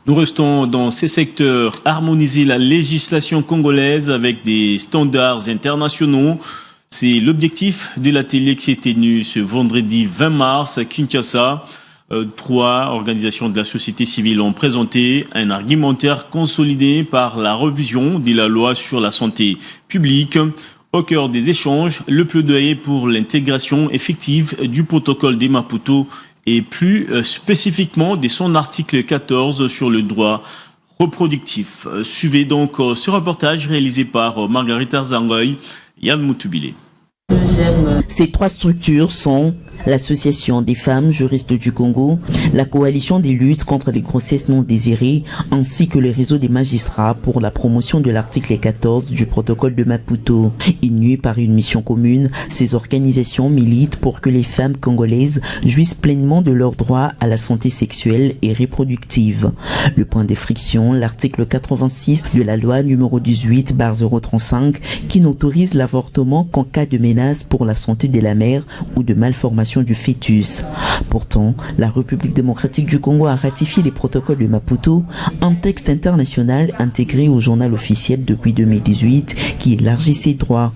Nous restons dans ces secteurs. Harmoniser la législation congolaise avec des standards internationaux. C'est l'objectif de l'atelier qui s'est tenu ce vendredi 20 mars à Kinshasa. Trois organisations de la société civile ont présenté un argumentaire consolidé par la révision de la loi sur la santé publique. Au cœur des échanges, le plaidoyer pour l'intégration effective du protocole de Maputo et plus spécifiquement de son article 14 sur le droit reproductif. Suivez donc ce reportage réalisé par Margarita Zangoy, Yann Moutubile. Ces trois structures sont l'Association des femmes juristes du Congo, la Coalition des luttes contre les grossesses non désirées, ainsi que le réseau des magistrats pour la promotion de l'article 14 du protocole de Maputo. Unies par une mission commune, ces organisations militent pour que les femmes congolaises jouissent pleinement de leurs droits à la santé sexuelle et reproductive. Le point de friction, l'article 86 de la loi numéro 18/035 qui n'autorise l'avortement qu'en cas de menace pour la santé de la mère ou de malformation du fœtus. Pourtant, la République démocratique du Congo a ratifié les protocoles de Maputo, un texte international intégré au journal officiel depuis 2018 qui élargit ses droits.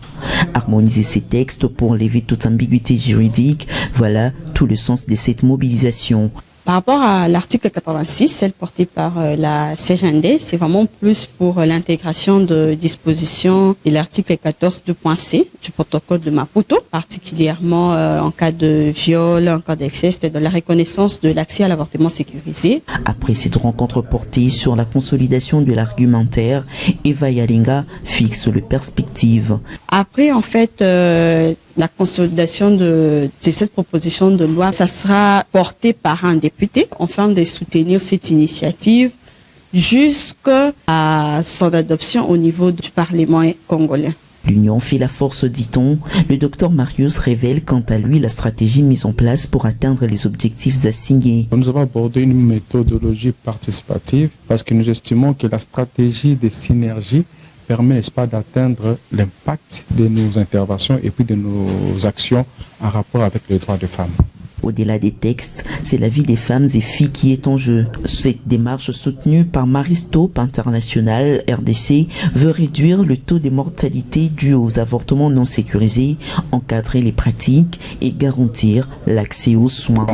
Harmoniser ces textes pour lever toute ambiguïté juridique, voilà tout le sens de cette mobilisation. Par rapport à l'article 86, celle portée par la CGND, c'est vraiment plus pour l'intégration de dispositions de l'article 14.2.c du protocole de Maputo, particulièrement en cas de viol, en cas d'inceste, de la reconnaissance de l'accès à l'avortement sécurisé. Après cette rencontre portée sur la consolidation de l'argumentaire, Eva Yalinga fixe le perspective. Après, en fait, la consolidation de cette proposition de loi, ça sera porté par un député afin de soutenir cette initiative jusqu'à son adoption au niveau du Parlement congolais. L'union fait la force, dit-on. Le docteur Marius révèle quant à lui la stratégie mise en place pour atteindre les objectifs assignés. Nous avons abordé une méthodologie participative parce que nous estimons que la stratégie de synergie permet, n'est-ce pas, d'atteindre l'impact de nos interventions et puis de nos actions en rapport avec les droits des femmes. Au-delà des textes, c'est la vie des femmes et filles qui est en jeu. Cette démarche soutenue par Maristop International RDC veut réduire le taux de mortalité dû aux avortements non sécurisés, encadrer les pratiques et garantir l'accès aux soins.